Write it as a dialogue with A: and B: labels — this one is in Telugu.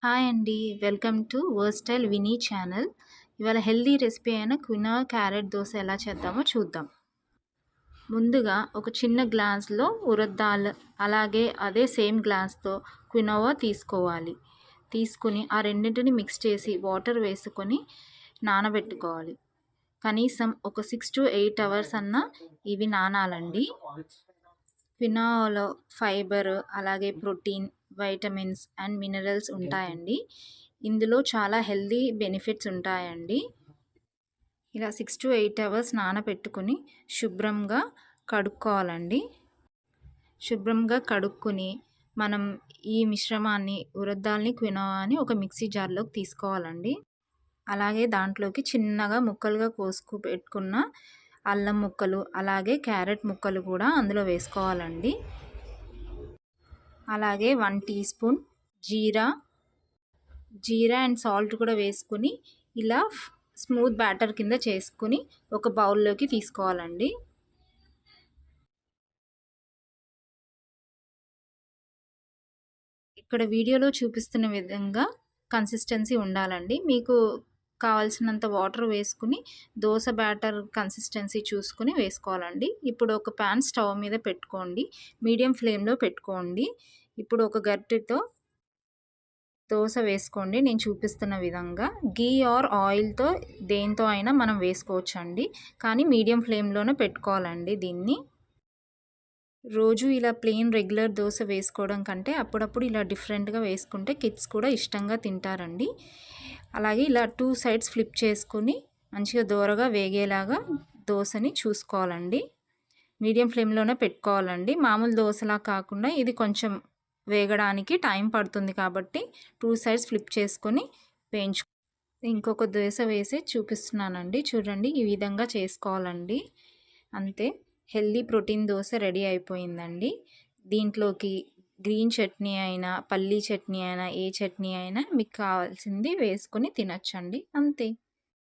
A: హాయ్ అండి. Welcome to versatile Vini channel. ఇవాళ హెల్తీ రెసిపీ అయిన క్వినోా క్యారెట్ దోస ఎలా చేద్దామో చూద్దాం. ముందుగా ఒక చిన్న గ్లాస్లో ఉరద్ దాల్, అలాగే అదే సేమ్ గ్లాస్తో క్వినోవా తీసుకోవాలి. తీసుకుని ఆ రెండింటిని మిక్స్ చేసి వాటర్ వేసుకొని నానబెట్టుకోవాలి. కనీసం ఒక 6 to 8 అవర్స్ అన్నా ఇవి నానాలండి. క్వినోవాలో ఫైబర్, అలాగే ప్రోటీన్, వైటమిన్స్ అండ్ మినరల్స్ ఉంటాయండి. ఇందులో చాలా హెల్తీ బెనిఫిట్స్ ఉంటాయండి. ఇలా 6 to 8 అవర్స్ నానబెట్టుకుని శుభ్రంగా కడుక్కోవాలండి. శుభ్రంగా కడుక్కుని మనం ఈ మిశ్రమాన్ని ఉరద్ దాల్ని, క్వినోవాని ఒక మిక్సీ జార్లోకి తీసుకోవాలండి. అలాగే దాంట్లోకి చిన్నగా ముక్కలుగా కోసుకు పెట్టుకున్న అల్లం ముక్కలు, అలాగే క్యారెట్ ముక్కలు కూడా అందులో వేసుకోవాలండి. అలాగే 1 టీ స్పూన్ జీరా అండ్ సాల్ట్ కూడా వేసుకుని ఇలా స్మూత్ బ్యాటర్ కింద చేసుకుని ఒక బౌల్లోకి తీసుకోవాలండి. ఇక్కడ వీడియోలో చూపిస్తున్న విధంగా కన్సిస్టెన్సీ ఉండాలండి. మీకు కావాల్సినంత వాటర్ వేసుకుని దోశ బ్యాటర్ కన్సిస్టెన్సీ చూసుకుని వేసుకోవాలండి. ఇప్పుడు ఒక ప్యాన్ స్టవ్ మీద పెట్టుకోండి. మీడియం ఫ్లేమ్లో పెట్టుకోండి. ఇప్పుడు ఒక గరిటెతో దోశ వేసుకోండి. నేను చూపిస్తున్న విధంగా గీ ఆర్ ఆయిల్తో దేంతో అయినా మనం వేసుకోవచ్చండి. కానీ మీడియం ఫ్లేమ్లోనే పెట్టుకోవాలండి దీన్ని. రోజు ఇలా ప్లెయిన్ రెగ్యులర్ దోశ వేసుకోవడం కంటే అప్పుడప్పుడు ఇలా డిఫరెంట్గా వేసుకుంటే కిడ్స్ కూడా ఇష్టంగా తింటారండి. అలాగే ఇలా 2 సైడ్స్ ఫ్లిప్ చేసుకుని మంచిగా దోరగా వేగేలాగా దోశని చూసుకోవాలండి. మీడియం ఫ్లేమ్లోనే పెట్టుకోవాలండి. మామూలు దోశలా కాకుండా ఇది కొంచెం వేగడానికి టైం పడుతుంది కాబట్టి 2 సైడ్స్ ఫ్లిప్ చేసుకొని వేయించు. ఇంకొక దోశ వేసి చూపిస్తున్నానండి. చూడండి, ఈ విధంగా చేసుకోవాలండి. అంతే, హెల్దీ ప్రోటీన్ దోశ రెడీ అయిపోయిందండి. దీంట్లోకి గ్రీన్ చట్నీ అయినా, పల్లీ చట్నీ అయినా, ఏ చట్నీ అయినా మీకు కావాల్సింది వేసుకొని తినచ్చండి. అంతే.